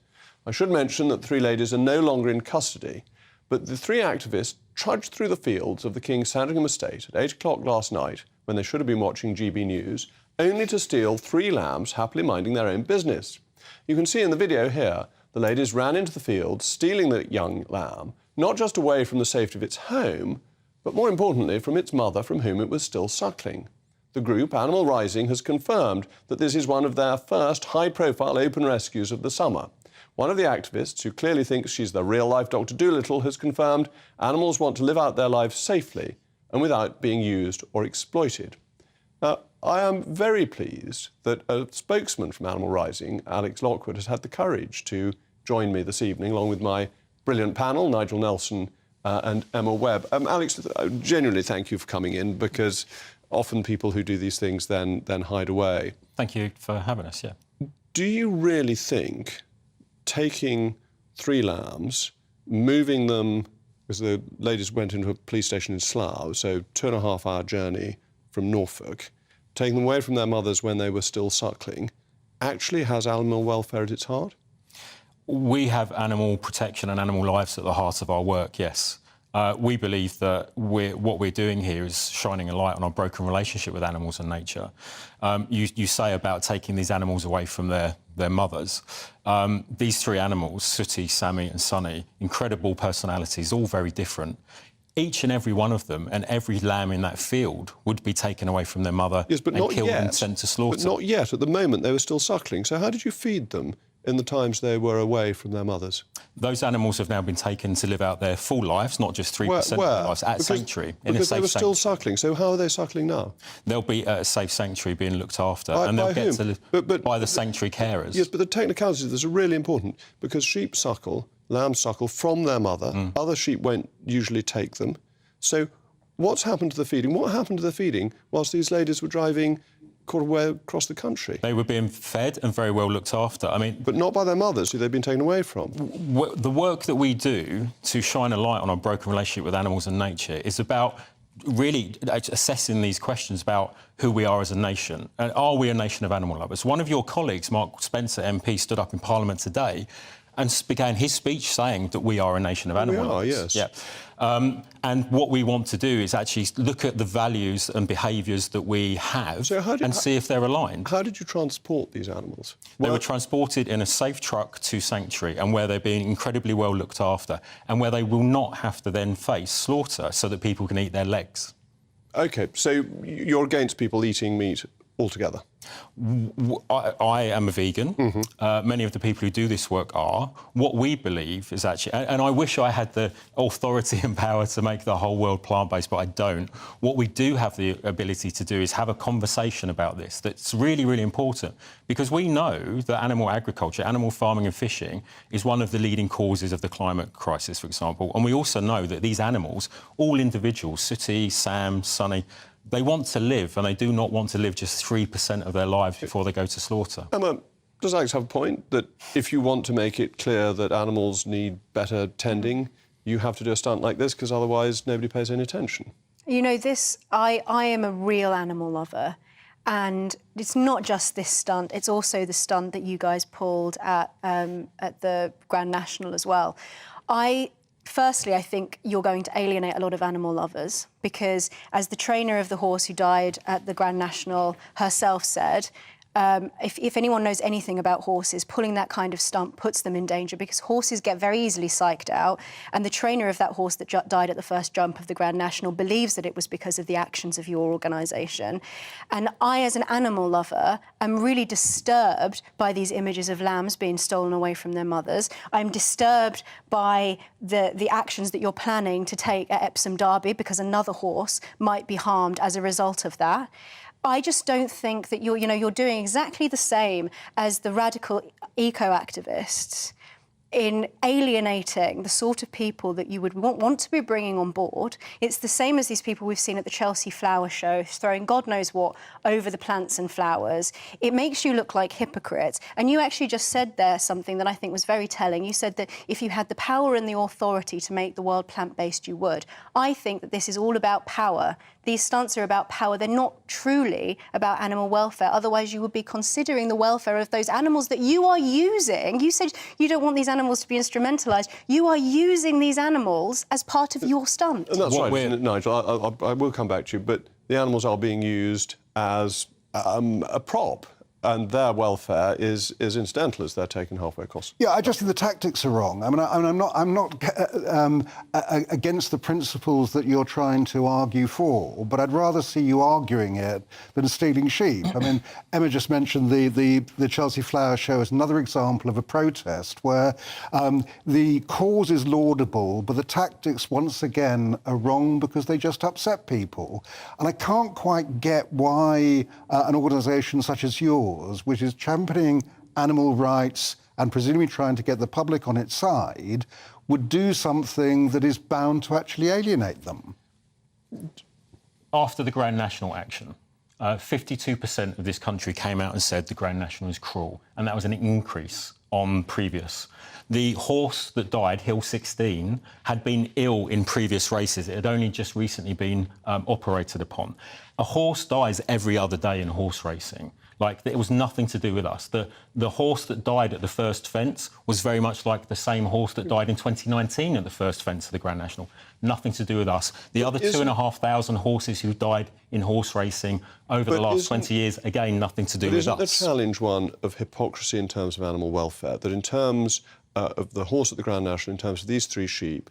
I should mention that the 3 ladies are no longer in custody, but the 3 activists trudged through the fields of the King's Sandringham estate at 8 o'clock last night, when they should have been watching GB News, only to steal 3 lambs happily minding their own business. You can see in the video here, the ladies ran into the field, stealing the young lamb, not just away from the safety of its home, but more importantly from its mother from whom it was still suckling. The group, Animal Rising, has confirmed that this is one of their first high-profile open rescues of the summer. One of the activists, who clearly thinks she's the real-life Dr. Dolittle, has confirmed animals want to live out their lives safely and without being used or exploited. Now, I am very pleased that a spokesman from Animal Rising, Alex Lockwood, has had the courage to join me this evening, along with my brilliant panel, Nigel Nelson and Emma Webb. Alex, genuinely thank you for coming in, because often people who do these things then hide away. Thank you for having us, yeah. Do you really think taking 3 lambs, moving them, because the ladies went into a police station in Slough, so 2.5-hour journey from Norfolk, taking them away from their mothers when they were still suckling, actually has animal welfare at its heart? We have animal protection and animal lives at the heart of our work, yes. We believe that what we're doing here is shining a light on our broken relationship with animals and nature. You say about taking these animals away from their mothers. These 3 animals, Sooty, Sammy and Sonny, incredible personalities, all very different. Each and every one of them and every lamb in that field would be taken away from their mother and killed and sent to slaughter. But not yet. At the moment, they were still suckling. So how did you feed them in the times they were away from their mothers? Those animals have now been taken to live out their full lives, not just 3% of their lives, at sanctuary. Because they were still suckling. So how are they suckling now? They'll be at a safe sanctuary being looked after. And they'll get to live by the sanctuary carers. Yes, but the technicalities of this are really important, because sheep suckle, lambs suckle from their mother. Other sheep won't usually take them. So what's happened to the feeding? What happened to the feeding whilst these ladies were driving quarter way across the country? They were being fed and very well looked after. I mean, but not by their mothers, who they've been taken away from. The work that we do to shine a light on our broken relationship with animals and nature is about really assessing these questions about who we are as a nation. And are we a nation of animal lovers? One of your colleagues, Mark Spencer, MP, stood up in Parliament today and began his speech saying that we are a nation of animal lovers. We are, yes. Yeah. And what we want to do is actually look at the values and behaviours that we have and see if they're aligned. How did you transport these animals? They were transported in a safe truck to sanctuary, and where they're being incredibly well looked after, and where they will not have to then face slaughter so that people can eat their legs. OK, so you're against people eating meat altogether? I am a vegan. Many of the people who do this work are. What we believe is actually, and I wish I had the authority and power to make the whole world plant-based, but I don't. What we do have the ability to do is have a conversation about this that's really, really important, because we know that animal agriculture, animal farming and fishing is one of the leading causes of the climate crisis, for example. And we also know that these animals, all individuals, Sooty, Sam, Sonny, they want to live, and they do not want to live just 3% of their lives before they go to slaughter. Emma, does Alex have a point that if you want to make it clear that animals need better tending, you have to do a stunt like this, because otherwise nobody pays any attention? You know, I am a real animal lover, and it's not just this stunt, it's also the stunt that you guys pulled at the Grand National as well. Firstly, I think you're going to alienate a lot of animal lovers, because as the trainer of the horse who died at the Grand National herself said, If anyone knows anything about horses, pulling that kind of stunt puts them in danger because horses get very easily psyched out, and the trainer of that horse that died at the first jump of the Grand National believes that it was because of the actions of your organisation. And I, as an animal lover, am really disturbed by these images of lambs being stolen away from their mothers. I'm disturbed by the actions that you're planning to take at Epsom Derby because another horse might be harmed as a result of that. I just don't think that you're doing exactly the same as the radical eco-activists in alienating the sort of people that you would want to be bringing on board. It's the same as these people we've seen at the Chelsea Flower Show, throwing God knows what over the plants and flowers. It makes you look like hypocrites. And you actually just said there something that I think was very telling. You said that if you had the power and the authority to make the world plant-based, you would. I think that this is all about power. These stunts are about power. They're not truly about animal welfare. Otherwise, you would be considering the welfare of those animals that you are using. You said you don't want these animals to be instrumentalised. You are using these animals as part of your stunt. And that's right, Nigel. I will come back to you, but the animals are being used as a prop, and their welfare is incidental as they're taken halfway across. Yeah, I just think the tactics are wrong. I mean, I'm not against the principles that you're trying to argue for, but I'd rather see you arguing it than stealing sheep. I mean, Emma just mentioned the Chelsea Flower Show as another example of a protest where the cause is laudable, but the tactics, once again, are wrong because they just upset people. And I can't quite get why an organisation such as yours, which is championing animal rights and presumably trying to get the public on its side, would do something that is bound to actually alienate them. After the Grand National action, 52% of this country came out and said the Grand National is cruel, and that was an increase on previous. The horse that died, Hill 16, had been ill in previous races. It had only just recently been operated upon. A horse dies every other day in horse racing. Like, it was nothing to do with us. The horse that died at the first fence was very much like the same horse that died in 2019 at the first fence of the Grand National. Nothing to do with us. The other 2,500 horses who died in horse racing over the last 20 years, again, nothing to do with us. Isn't the challenge one of hypocrisy in terms of animal welfare, that in terms of the horse at the Grand National, in terms of these three sheep,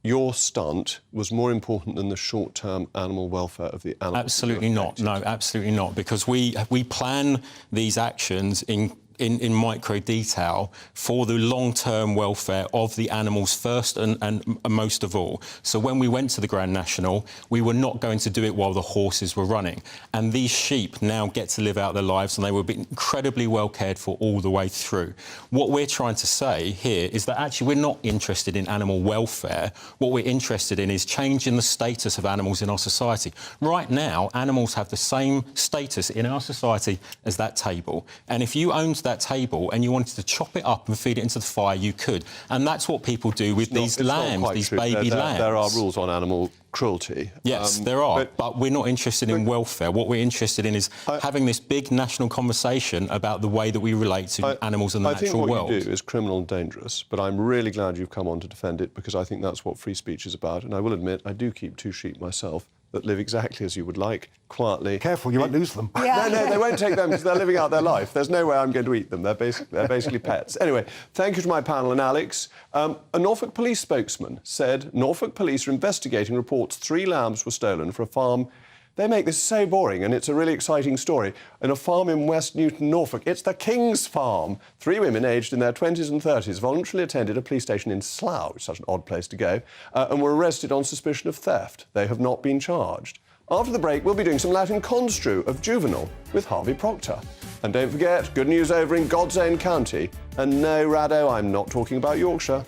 your stunt was more important than the short-term animal welfare of the animals? Absolutely not. No, absolutely not. Because we plan these actions in micro detail for the long-term welfare of the animals first and most of all. So when we went to the Grand National, we were not going to do it while the horses were running. And these sheep now get to live out their lives, and they were incredibly well cared for all the way through. What we're trying to say here is that actually we're not interested in animal welfare. What we're interested in is changing the status of animals in our society. Right now, animals have the same status in our society as that table. And if you owned that table and you wanted to chop it up and feed it into the fire, you could. And that's what people do with these lambs, these baby lambs. There are rules on animal cruelty. Yes, there are, but we're not interested in welfare. What we're interested in is having this big national conversation about the way that we relate to animals in the natural world. I think what you do is criminal and dangerous, but I'm really glad you've come on to defend it, because I think that's what free speech is about. And I will admit, I do keep 2 sheep myself that live exactly as you would like, quietly. Careful, you might lose them. No, they won't take them because they're living out their life. There's no way I'm going to eat them. They're basically pets. Anyway, thank you to my panel and Alex. A Norfolk police spokesman said Norfolk police are investigating reports 3 lambs were stolen for a farm. They make this so boring, and it's a really exciting story. In a farm in West Newton, Norfolk, it's the King's Farm. 3 women aged in their 20s and 30s voluntarily attended a police station in Slough, such an odd place to go, and were arrested on suspicion of theft. They have not been charged. After the break, we'll be doing some Latin construe of Juvenal with Harvey Proctor. And don't forget, good news over in God's Own County. And no, Rado, I'm not talking about Yorkshire.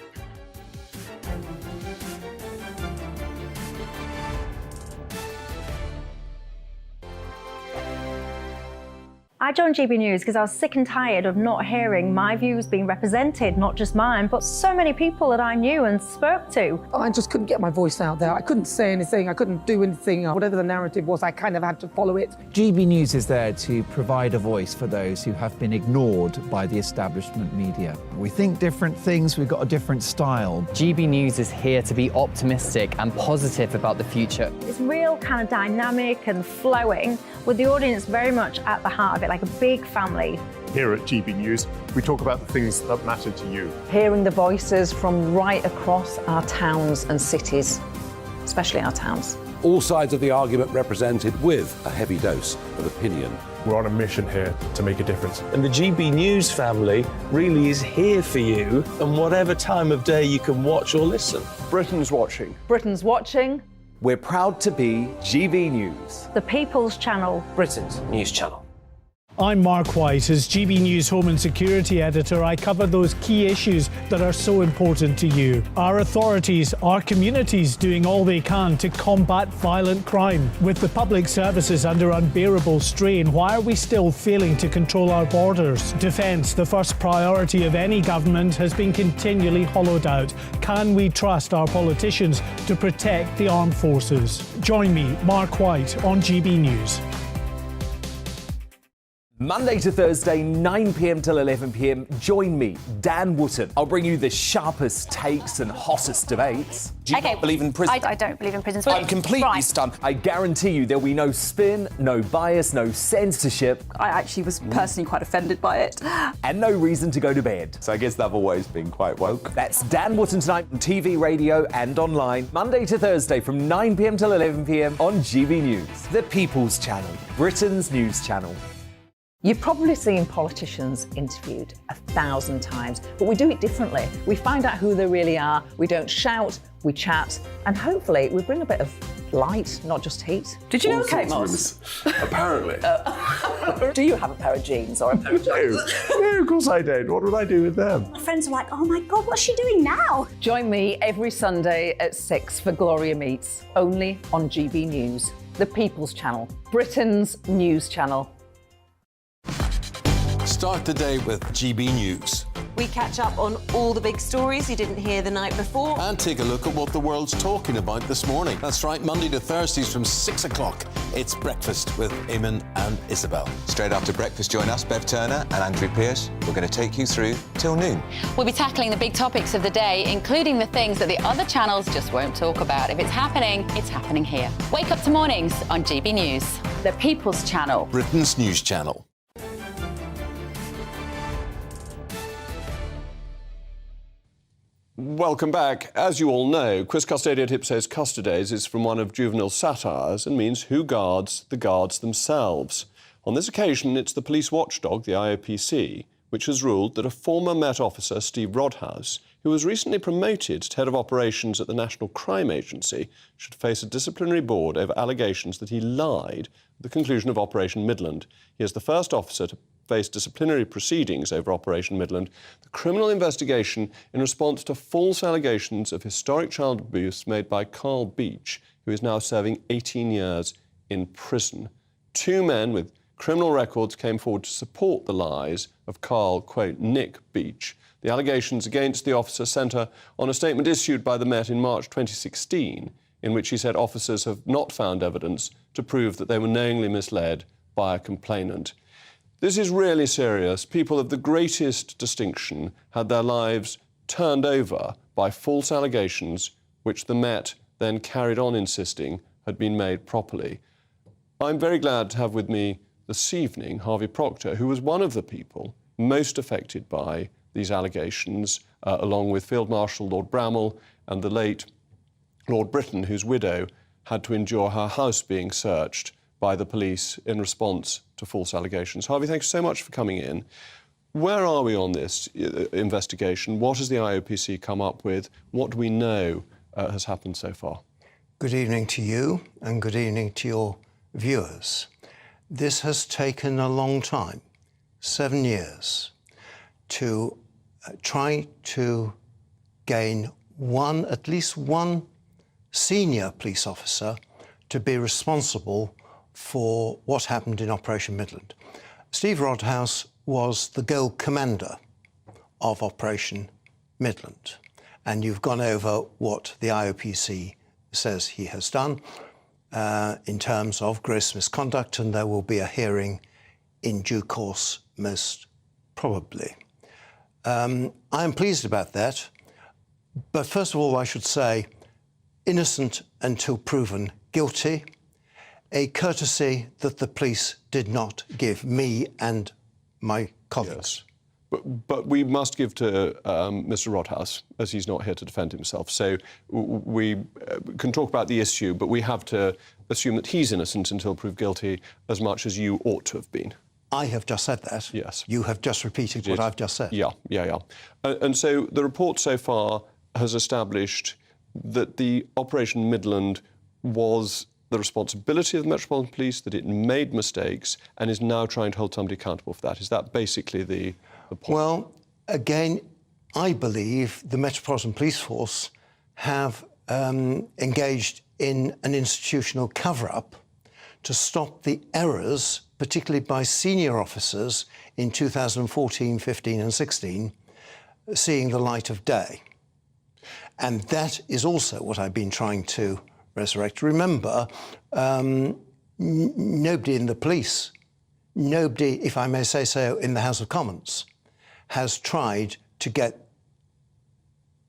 I joined GB News because I was sick and tired of not hearing my views being represented, not just mine, but so many people that I knew and spoke to. I just couldn't get my voice out there. I couldn't say anything. I couldn't do anything. Whatever the narrative was, I kind of had to follow it. GB News is there to provide a voice for those who have been ignored by the establishment media. We think different things, we've got a different style. GB News is here to be optimistic and positive about the future. It's real kind of dynamic and flowing, with the audience very much at the heart of it. like a big family. Here at GB News, we talk about the things that matter to you. Hearing the voices from right across our towns and cities, especially our towns. All sides of the argument represented with a heavy dose of opinion. We're on a mission here to make a difference. And the GB News family really is here for you, and whatever time of day you can watch or listen. Britain's watching. Britain's watching. We're proud to be GB News, The People's Channel. Britain's news channel. I'm Mark White. As GB News Home and Security Editor, I cover those key issues that are so important to you. Our authorities, our communities doing all they can to combat violent crime. With the public services under unbearable strain, why are we still failing to control our borders? Defence, the first priority of any government, has been continually hollowed out. Can we trust our politicians to protect the armed forces? Join me, Mark White, on GB News. Monday to Thursday, 9 p.m. till 11 p.m. Join me, Dan Wootton. I'll bring you the sharpest takes and hottest debates. Do you not believe in prisons? I don't believe in prisons. I'm completely stunned. I guarantee you there'll be no spin, no bias, no censorship. I actually was personally quite offended by it. And no reason to go to bed. So I guess they've always been quite woke. That's Dan Wootton tonight on TV, radio and online. Monday to Thursday from 9 p.m. till 11 p.m. on GB News. The People's Channel, Britain's news channel. You've probably seen politicians interviewed 1,000 times, but we do it differently. We find out who they really are, we don't shout, we chat, and hopefully we bring a bit of light, not just heat. Did you know Kate Moss? Apparently. Do you have a pair of jeans or a pair of jeans? No, of course I don't. What would I do with them? My friends are like, oh my God, what's she doing now? Join me every Sunday at 6 for Gloria Meets, only on GB News, the People's Channel, Britain's news channel. Start the day with GB News. We catch up on all the big stories you didn't hear the night before. And take a look at what the world's talking about this morning. That's right, Monday to Thursdays from 6 o'clock. It's Breakfast with Eamon and Isabel. Straight after breakfast, join us, Bev Turner and Andrew Pearce. We're going to take you through till noon. We'll be tackling the big topics of the day, including the things that the other channels just won't talk about. If it's happening here. Wake up to mornings on GB News, the People's Channel. Britain's news channel. Welcome back. As you all know, Quis custodiet ipsos custodes is from one of Juvenal's satires and means who guards the guards themselves. On this occasion, it's the police watchdog, the IOPC, which has ruled that a former Met officer, Steve Rodhouse, who was recently promoted to head of operations at the National Crime Agency, should face a disciplinary board over allegations that he lied at the conclusion of Operation Midland. He is the first officer to face disciplinary proceedings over Operation Midland, the criminal investigation in response to false allegations of historic child abuse made by Carl Beach, who is now serving 18 years in prison. Two men with criminal records came forward to support the lies of Carl, quote, Nick Beach. The allegations against the officer centre on a statement issued by the Met in March 2016, in which he said officers have not found evidence to prove that they were knowingly misled by a complainant. This is really serious. People of the greatest distinction had their lives turned over by false allegations, which the Met then carried on insisting had been made properly. I'm very glad to have with me this evening Harvey Proctor, who was one of the people most affected by these allegations, along with Field Marshal Lord Bramall and the late Lord Britton, whose widow had to endure her house being searched by the police in response to false allegations. Harvey, thank you so much for coming in. Where are we on this investigation? What has the IOPC come up with? What do we know has happened so far? Good evening to you and good evening to your viewers. This has taken a long time, 7 years, to try to gain at least one senior police officer to be responsible for what happened in Operation Midland. Steve Rodhouse was the gold commander of Operation Midland, and you've gone over what the IOPC says he has done in terms of gross misconduct, and there will be a hearing in due course, most probably. I'm pleased about that, but first of all, I should say, innocent until proven guilty. a courtesy that the police did not give me and my colleagues. Yes. But we must give to Mr. Rodhouse, as he's not here to defend himself. So we can talk about the issue, but we have to assume that he's innocent until proved guilty, as much as you ought to have been. I have just said that. Yes. You have just repeated what I've just said. Yeah. And so the report so far has established that the Operation Midland was the responsibility of the Metropolitan Police, that it made mistakes and is now trying to hold somebody accountable for that. Is that basically the point? Well, again, I believe the Metropolitan Police Force have engaged in an institutional cover-up to stop the errors, particularly by senior officers in 2014, 15 and 16, seeing the light of day. And that is also what I've been trying to resurrect. Remember, nobody in the police, nobody, if I may say so, in the House of Commons, has tried to get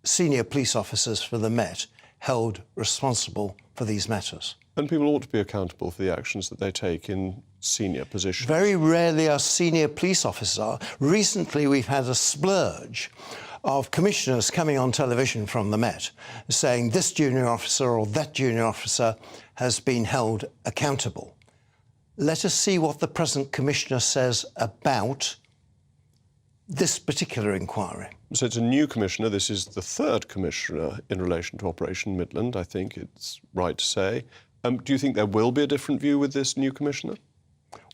senior police officers for the Met held responsible for these matters. And people ought to be accountable for the actions that they take in senior positions. Very rarely are senior police officers. Recently, we've had a splurge of commissioners coming on television from the Met saying this junior officer or that junior officer has been held accountable. Let us see what the present commissioner says about this particular inquiry. So it's a new commissioner. This is the third commissioner in relation to Operation Midland, I think it's right to say. Do you think there will be a different view with this new commissioner?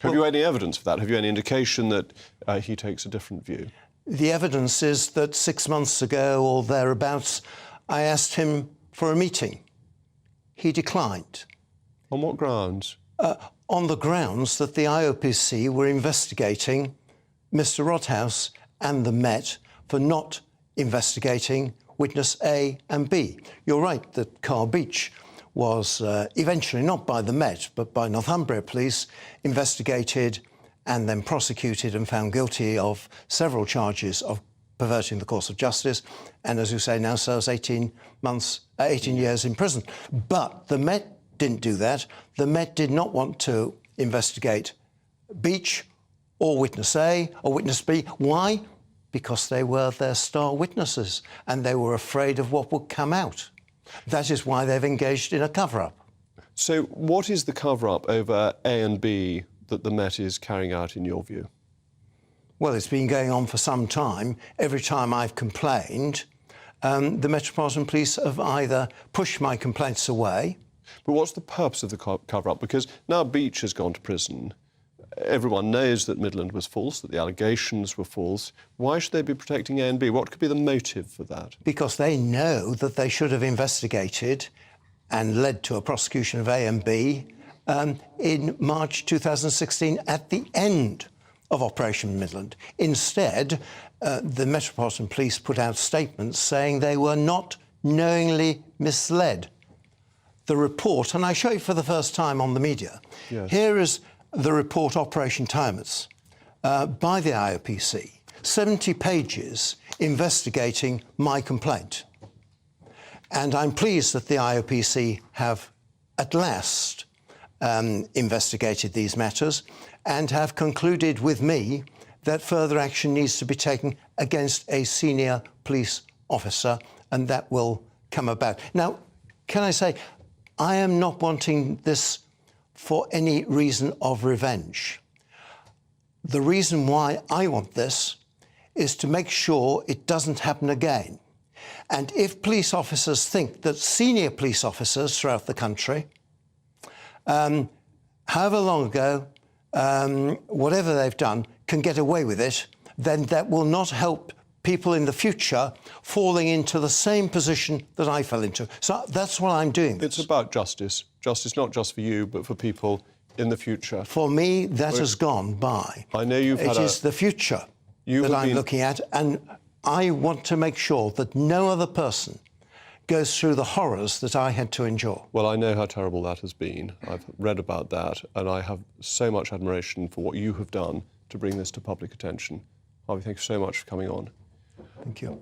Have you any evidence of that? Have you any indication that he takes a different view? The evidence is that 6 months ago or thereabouts, I asked him for a meeting. He declined. On what grounds? On the grounds that the IOPC were investigating Mr. Rodhouse and the Met for not investigating witness A and B. You're right that Carl Beach was eventually, not by the Met, but by Northumbria Police, investigated and then prosecuted and found guilty of several charges of perverting the course of justice, and as you say, now serves 18 years in prison. But the Met didn't do that. The Met did not want to investigate Beach or witness A or witness B. Why? Because they were their star witnesses and they were afraid of what would come out. That is why they've engaged in a cover-up. So what is the cover-up over A and B that the Met is carrying out, in your view? Well, it's been going on for some time. Every time I've complained, the Metropolitan Police have either pushed my complaints away. But what's the purpose of the cover-up? Because now Beach has gone to prison. Everyone knows that Midland was false, that the allegations were false. Why should they be protecting A and B? What could be the motive for that? Because they know that they should have investigated and led to a prosecution of A and B in March 2016 at the end of Operation Midland. Instead, the Metropolitan Police put out statements saying they were not knowingly misled. The report, and I show it for the first time on the media, here is the report Operation Timeless by the IOPC, 70 pages investigating my complaint. And I'm pleased that the IOPC have at last investigated these matters and have concluded with me that further action needs to be taken against a senior police officer, and that will come about. Now, can I say, I am not wanting this for any reason of revenge. The reason why I want this is to make sure it doesn't happen again. And if police officers think that senior police officers throughout the country, however long ago, whatever they've done, can get away with it, then that will not help people in the future falling into the same position that I fell into. So that's what I'm doing. It's about justice. Justice not just for you, but for people in the future. For me, that has gone by. I know you've had It is the future that I'm looking at, and I want to make sure that no other person goes through the horrors that I had to endure. Well, I know how terrible that has been. I've read about that, and I have so much admiration for what you have done to bring this to public attention. Harvey, thank you so much for coming on. Thank you.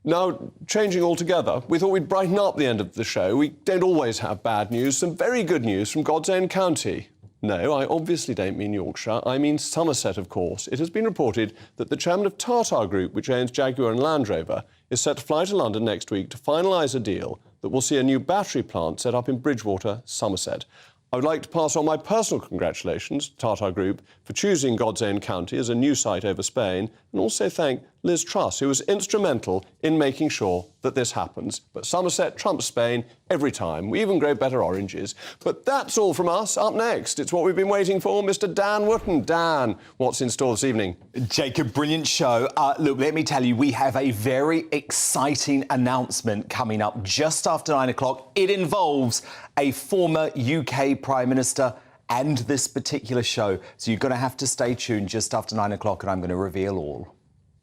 Now, changing altogether, we thought we'd brighten up the end of the show. We don't always have bad news. Some very good news from God's own county. No, I obviously don't mean Yorkshire. I mean Somerset, of course. It has been reported that the chairman of Tata Group, which owns Jaguar and Land Rover, is set to fly to London next week to finalise a deal that will see a new battery plant set up in Bridgewater, Somerset. I would like to pass on my personal congratulations to Tata Group for choosing God's own county as a new site over Spain, and also thank Liz Truss, who was instrumental in making sure that this happens. But Somerset trumps Spain every time. We even grow better oranges. But that's all from us. Up next, it's what we've been waiting for, Mr. Dan Wootton. Dan, what's in store this evening? Jacob, brilliant show. Look, let me tell you, we have a very exciting announcement coming up just after 9 o'clock. It involves a former UK Prime Minister and this particular show. So you're going to have to stay tuned just after 9 o'clock and I'm going to reveal all.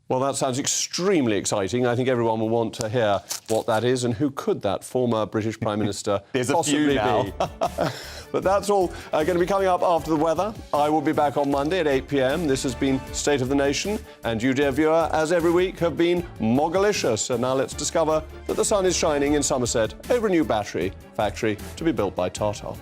Well, that sounds extremely exciting. I think everyone will want to hear what that is and who could that former British Prime Minister possibly be. But that's all going to be coming up after the weather. I will be back on Monday at 8 p.m. This has been State of the Nation. And you, dear viewer, as every week, have been Moggalicious. And now let's discover that the sun is shining in Somerset over a new battery factory to be built by Tata.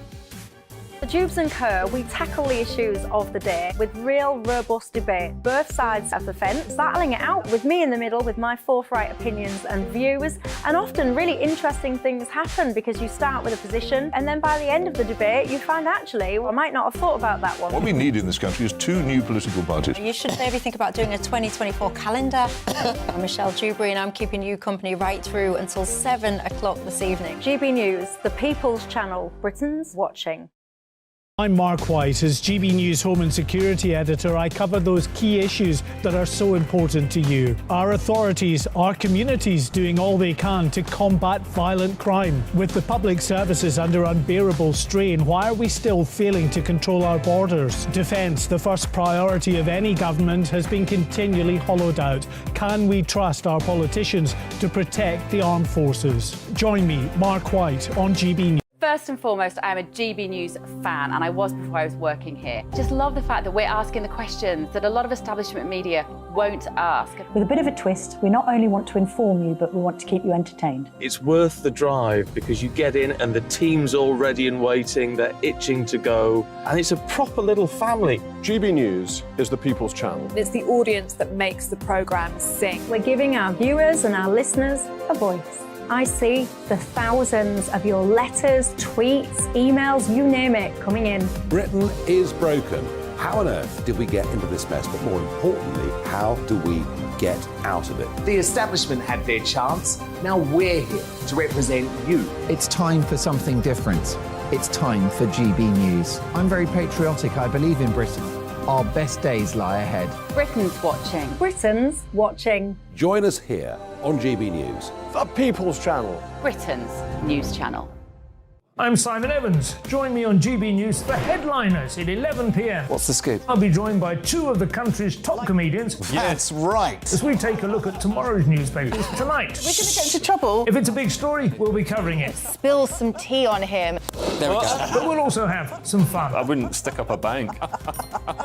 The Jubes and Co, we tackle the issues of the day with real, robust debate, both sides of the fence, battling it out with me in the middle with my forthright opinions and views. And often really interesting things happen because you start with a position and then by the end of the debate you find actually, well, I might not have thought about that one. What we need in this country is two new political parties. You should maybe think about doing a 2024 calendar. I'm Michelle Dewberry and I'm keeping you company right through until 7 o'clock this evening. GB News, the People's Channel, Britain's watching. I'm Mark White. As GB News Home and Security Editor, I cover those key issues that are so important to you. Our authorities, our communities doing all they can to combat violent crime. With the public services under unbearable strain, why are we still failing to control our borders? Defence, the first priority of any government, has been continually hollowed out. Can we trust our politicians to protect the armed forces? Join me, Mark White, on GB News. First and foremost, I am a GB News fan, and I was before I was working here. Just love the fact that we're asking the questions that a lot of establishment media won't ask. With a bit of a twist, we not only want to inform you, but we want to keep you entertained. It's worth the drive because you get in and the team's all ready and waiting, they're itching to go, and it's a proper little family. GB News is the People's Channel. It's the audience that makes the programme sing. We're giving our viewers and our listeners a voice. I see the thousands of your letters, tweets, emails, you name it, coming in. Britain is broken. How on earth did we get into this mess? But more importantly, how do we get out of it? The establishment had their chance. Now we're here to represent you. It's time for something different. It's time for GB News. I'm very patriotic. I believe in Britain. Our best days lie ahead. Britain's watching. Britain's watching. Join us here on GB News. The People's Channel. Britain's news channel. I'm Simon Evans. Join me on GB News for Headliners at 11 p.m. What's the scoop? I'll be joined by two of the country's top comedians. That's right. As we take a look at tomorrow's newspapers tonight. We're going to get into trouble. If it's a big story, we'll be covering it. Spill some tea on him. There we go. But we'll also have some fun. I wouldn't stick up a bank.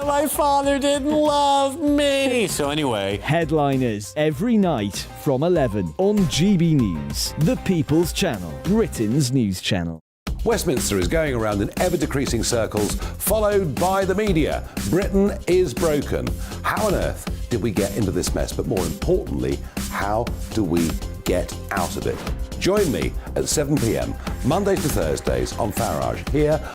My father didn't love me. So anyway. Headliners every night from 11 on GB News, the People's Channel, Britain's news channel. Westminster is going around in ever-decreasing circles, followed by the media. Britain is broken. How on earth did we get into this mess? But more importantly, how do we get out of it? Join me at 7 p.m, Mondays to Thursdays on Farage, here